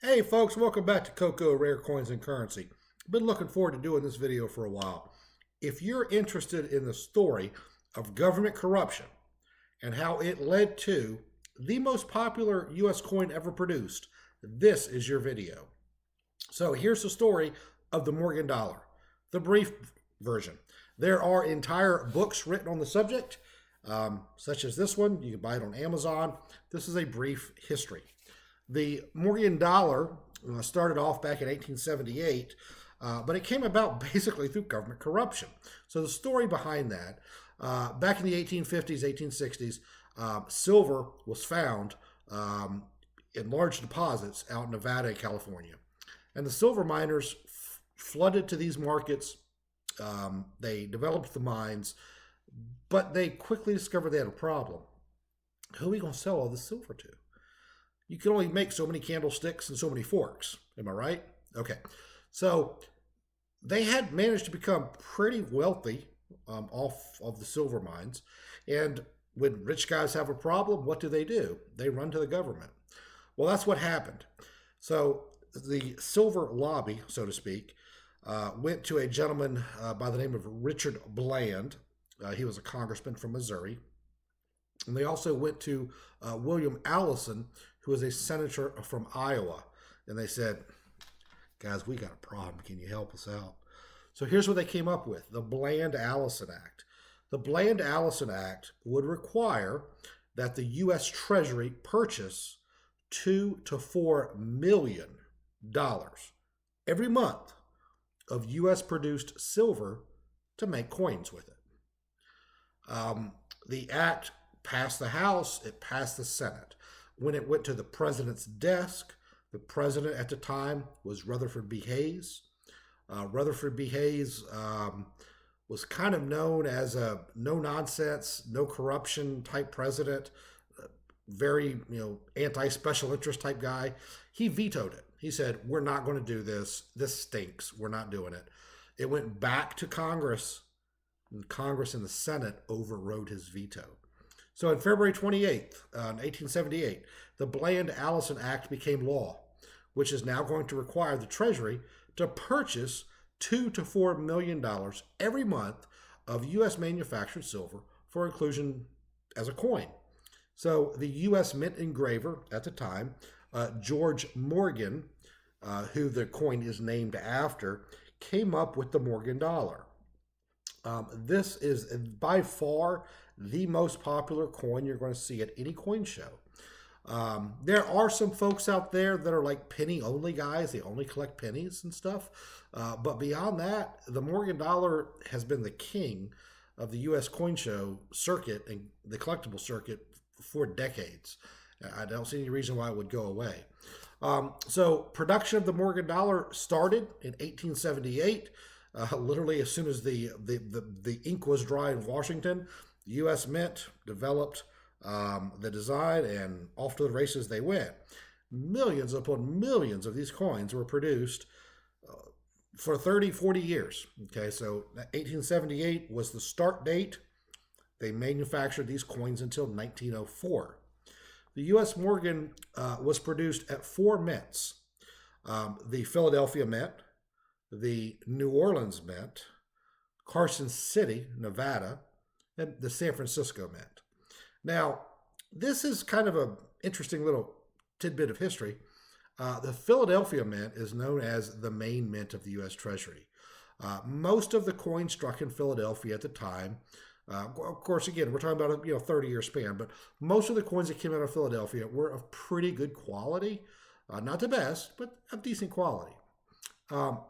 Hey folks, welcome back to Coco Rare Coins and Currency. I've been looking forward to doing this video for a while. If you're interested in the story of government corruption and how it led to the most popular US coin ever produced, this is your video. So here's the story of the Morgan dollar, the brief version. There are entire books written on the subject, such as this one. You can buy it on Amazon. This is a brief history. The Morgan dollar started off back in 1878, but it came about basically through government corruption. So the story behind that, back in the 1850s, 1860s, silver was found in large deposits out in Nevada and California. And the silver miners flooded to these markets. They developed the mines, but they quickly discovered they had a problem. Who are we going to sell all this silver to? You can only make so many candlesticks and so many forks. Am I right? Okay. So they had managed to become pretty wealthy off of the silver mines. And when rich guys have a problem, what do? They run to the government. Well, that's what happened. So the silver lobby, so to speak, went to a gentleman by the name of Richard Bland. He was a congressman from Missouri. And they also went to William Allison, who was a senator from Iowa. And they said, guys, we got a problem. Can you help us out? So here's what they came up with, the Bland-Allison Act. The Bland-Allison Act would require that the U.S. Treasury purchase $2 to $4 million every month of U.S. produced silver to make coins with it. The act passed the House, it passed the Senate. When it went to the president's desk, the president at the time was Rutherford B. Hayes. Rutherford B. Hayes was kind of known as a no-nonsense, no-corruption type president, very anti-special interest type guy. He vetoed it. He said, we're not going to do this. This stinks. We're not doing it. It went back to Congress, and Congress and the Senate overrode his veto. So on February 28th, 1878, the Bland-Allison Act became law, which is now going to require the Treasury to purchase $2 to $4 million every month of U.S. manufactured silver for inclusion as a coin. So the U.S. mint engraver at the time, George Morgan, who the coin is named after, came up with the Morgan dollar. This is by far the most popular coin you're going to see at any coin show. There are some folks out there that are like penny only guys. They only collect pennies and stuff. But beyond that, the Morgan dollar has been the king of the U.S. coin show circuit and the collectible circuit for decades. I don't see any reason why it would go away. So production of the Morgan dollar started in 1878. Literally as soon as the ink was dry in Washington, the U.S. Mint developed the design, and off to the races they went. Millions upon millions of these coins were produced for 30, 40 years. Okay, so 1878 was the start date. They manufactured these coins until 1904. The U.S. Morgan was produced at 4 mints. The Philadelphia Mint, the New Orleans Mint, Carson City, Nevada, and the San Francisco Mint. Now, this is kind of an interesting little tidbit of history. The Philadelphia Mint is known as the main mint of the U.S. Treasury. Most of the coins struck in Philadelphia at the time, of course, again, we're talking about a 30-year span, but most of the coins that came out of Philadelphia were of pretty good quality. Not the best, but of decent quality.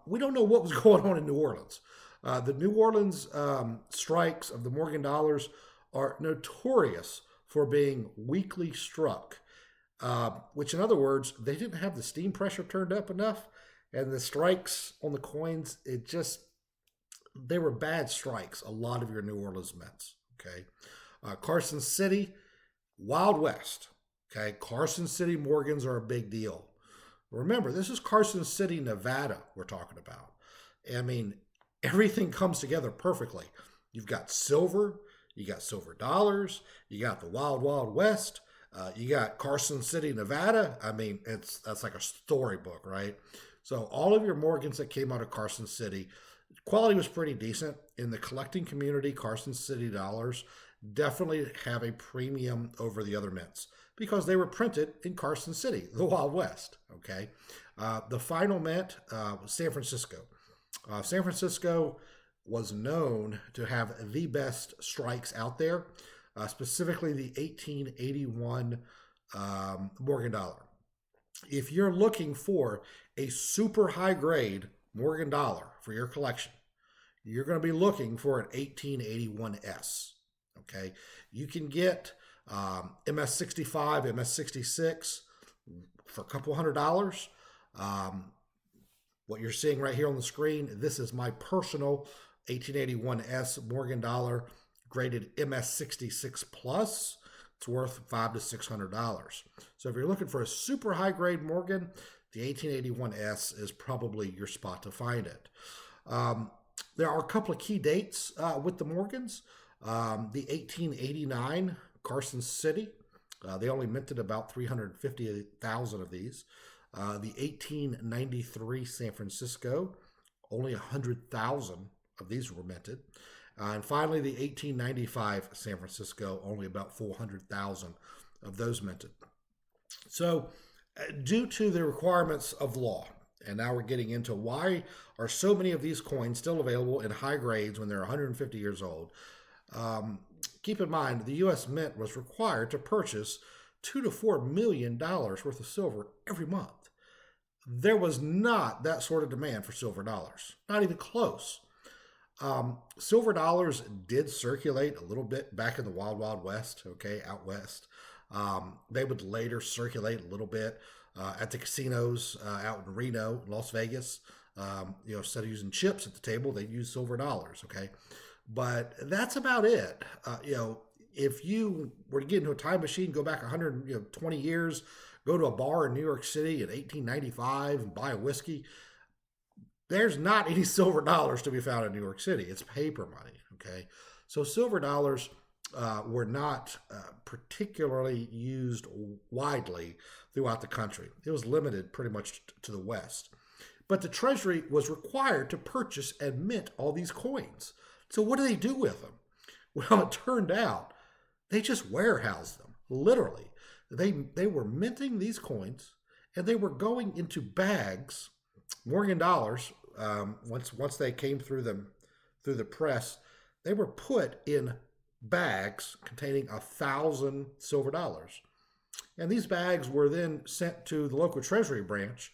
We don't know what was going on in New Orleans. The New Orleans strikes of the Morgan dollars are notorious for being weakly struck, which in other words, they didn't have the steam pressure turned up enough, and the strikes on the coins, they were bad strikes, a lot of your New Orleans mints, okay? Carson City, Wild West, okay? Carson City Morgans are a big deal. Remember, this is Carson City, Nevada we're talking about. I mean, everything comes together perfectly. You've got silver, you got silver dollars, you got the Wild Wild West. You got Carson City, Nevada. I mean, that's like a storybook, right? So all of your Morgans that came out of Carson City, quality was pretty decent. In the collecting community, Carson City dollars definitely have a premium over the other mints because they were printed in Carson City, the Wild West. Okay, the final mint was San Francisco. San Francisco was known to have the best strikes out there, specifically the 1881 Morgan dollar. If you're looking for a super high grade Morgan dollar for your collection, you're going to be looking for an 1881S. Okay, you can get MS65, MS66 for a couple $100. What you're seeing right here on the screen, this is my personal 1881S Morgan dollar graded MS66 plus. It's worth $500 to $600. So if you're looking for a super high grade Morgan, the 1881S is probably your spot to find it. There are a couple of key dates with the Morgans. The 1889 Carson City, they only minted about 350,000 of these. The 1893 San Francisco, only 100,000 of these were minted. And finally, the 1895 San Francisco, only about 400,000 of those minted. So, due to the requirements of law, and now we're getting into why are so many of these coins still available in high grades when they're 150 years old. Keep in mind, the U.S. Mint was required to purchase $2 to $4 million worth of silver every month. There was not that sort of demand for silver dollars, not even close. Silver dollars did circulate a little bit back in the Wild Wild West, okay, out west. They would later circulate a little bit at the casinos out in Reno, Las Vegas. Instead of using chips at the table, they use silver dollars, okay? But that's about it. If you were to get into a time machine, go back 120 years, go to a bar in New York City in 1895 and buy a whiskey, there's not any silver dollars to be found in New York City. It's paper money, okay? So silver dollars were not particularly used widely throughout the country. It was limited pretty much to the West. But the Treasury was required to purchase and mint all these coins. So what do they do with them? Well, it turned out they just warehoused them, literally. They were minting these coins, and they were going into bags, Morgan dollars. Once they came through the press, they were put in bags containing 1,000 silver dollars, and these bags were then sent to the local Treasury branch,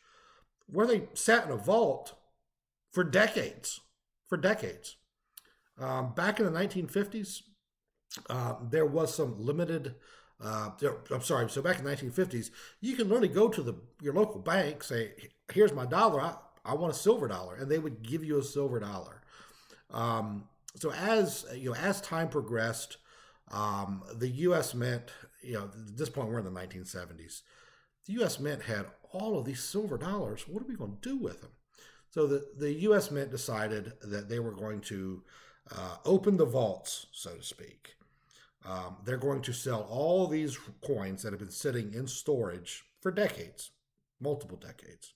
where they sat in a vault for decades. Back in the 1950s, there was some limited. So back in the 1950s, you can literally go to your local bank, say, "Here's my dollar. I want a silver dollar," and they would give you a silver dollar. So as time progressed, the U.S. Mint, at this point we're in the 1970s, the U.S. Mint had all of these silver dollars. What are we going to do with them? So the U.S. Mint decided that they were going to open the vaults, so to speak. They're going to sell all these coins that have been sitting in storage for decades, multiple decades.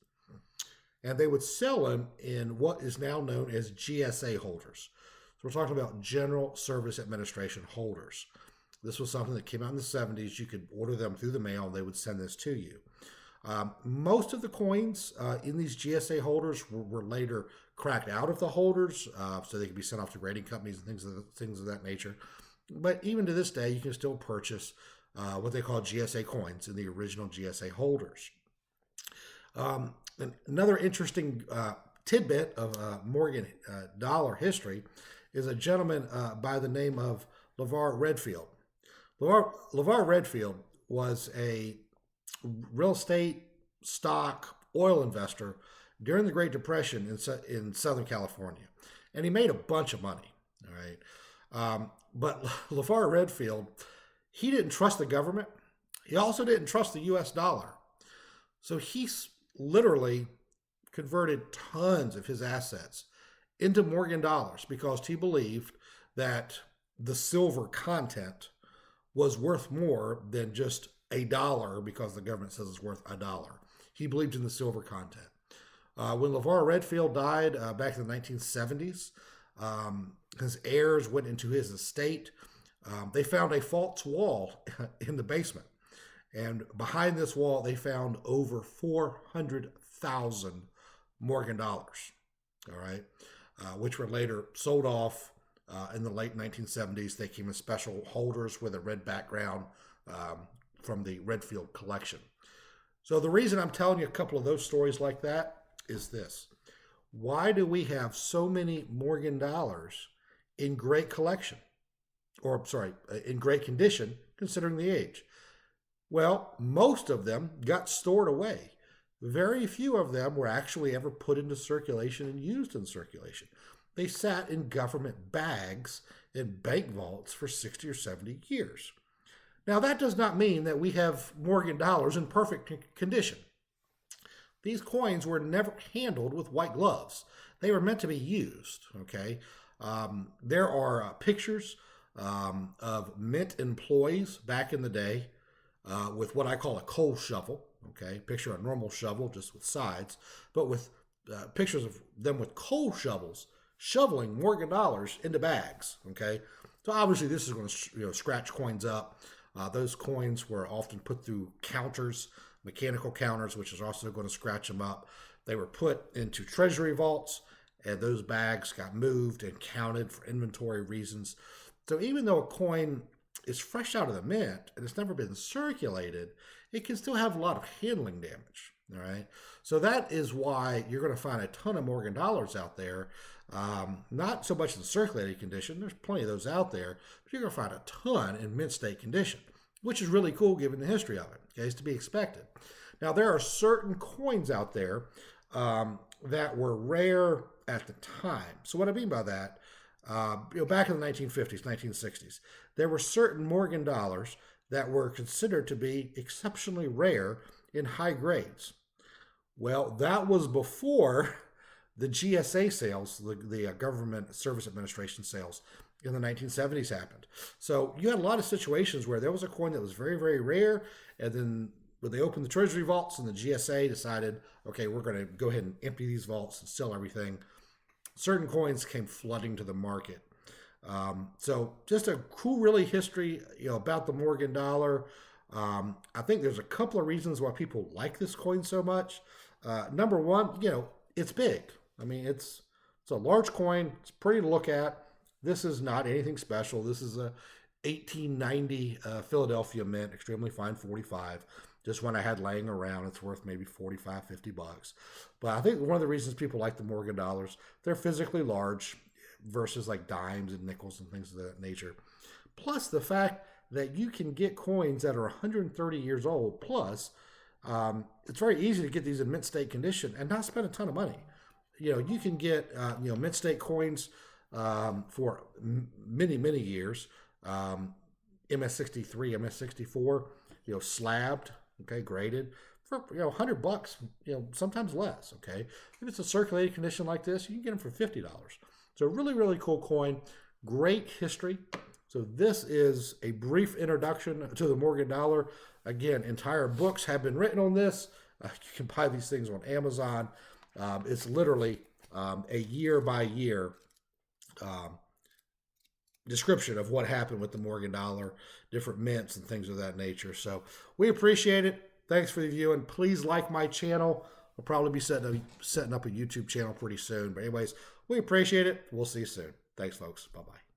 And they would sell them in what is now known as GSA holders. So we're talking about General Service Administration holders. This was something that came out in the 70s. You could order them through the mail, and they would send this to you. Most of the coins in these GSA holders were later cracked out of the holders, so they could be sent off to grading companies and things of that nature. But even to this day, you can still purchase what they call GSA coins in the original GSA holders. And another interesting tidbit of Morgan dollar history is a gentleman by the name of Lavar Redfield. Lavar Redfield was a real estate, stock, oil investor during the Great Depression in Southern California. And he made a bunch of money, all right? But Lavar Redfield, he didn't trust the government. He also didn't trust the U.S. dollar. So he literally converted tons of his assets into Morgan dollars because he believed that the silver content was worth more than just $1 because the government says it's worth $1. He believed in the silver content. When Lavar Redfield died back in the 1970s, his heirs went into his estate. They found a false wall in the basement. And behind this wall, they found over 400,000 Morgan dollars, all right, which were later sold off in the late 1970s. They came in special holders with a red background from the Redfield collection. So the reason I'm telling you a couple of those stories like that is this. Why do we have so many Morgan dollars in great collection? Or, sorry, in great condition, considering the age? Well, most of them got stored away. Very few of them were actually ever put into circulation and used in circulation. They sat in government bags in bank vaults for 60 or 70 years. Now, that does not mean that we have Morgan dollars in perfect condition. These coins were never handled with white gloves. They were meant to be used, okay? There are pictures of mint employees back in the day with what I call a coal shovel, okay? Picture a normal shovel just with sides, but with pictures of them with coal shovels shoveling Morgan dollars into bags, okay? So obviously this is going to scratch coins up. Those coins were often put through counters, mechanical counters, which is also going to scratch them up. They were put into treasury vaults, and those bags got moved and counted for inventory reasons. So even though a coin is fresh out of the mint and it's never been circulated, it can still have a lot of handling damage. All right. So that is why you're going to find a ton of Morgan dollars out there. Not so much in circulated condition. There's plenty of those out there, but you're going to find a ton in mint state condition, which is really cool given the history of it. Okay, it's to be expected. Now, there are certain coins out there that were rare at the time. So what I mean by that, back in the 1950s, 1960s, there were certain Morgan dollars that were considered to be exceptionally rare in high grades. Well, that was before the GSA sales, the Government Service Administration sales in the 1970s happened. So you had a lot of situations where there was a coin that was very, very rare, and then when they opened the treasury vaults and the GSA decided, okay, we're going to go ahead and empty these vaults and sell everything, certain coins came flooding to the market. So just a cool, really history, about the Morgan dollar. I think there's a couple of reasons why people like this coin so much. Number one, it's big. I mean, it's a large coin. It's pretty to look at. This is not anything special. This is a 1890 Philadelphia mint, extremely fine 45. Just one I had laying around. It's worth maybe $45, $50. But I think one of the reasons people like the Morgan dollars, they're physically large versus like dimes and nickels and things of that nature. Plus the fact that you can get coins that are 130 years old plus. It's very easy to get these in mint state condition and not spend a ton of money. You can get mint state coins for many, many years. MS63, MS64, slabbed, okay, graded for $100, sometimes less. Okay, if it's a circulated condition like this, you can get them for $50. So really, really cool coin, great history. So this is a brief introduction to the Morgan dollar. Again, entire books have been written on this. You can buy these things on Amazon. It's literally a year by year description of what happened with the Morgan dollar, different mints and things of that nature. So we appreciate it. Thanks for the viewing. Please like my channel. I'll probably be setting up a YouTube channel pretty soon. But anyways, we appreciate it. We'll see you soon. Thanks, folks. Bye-bye.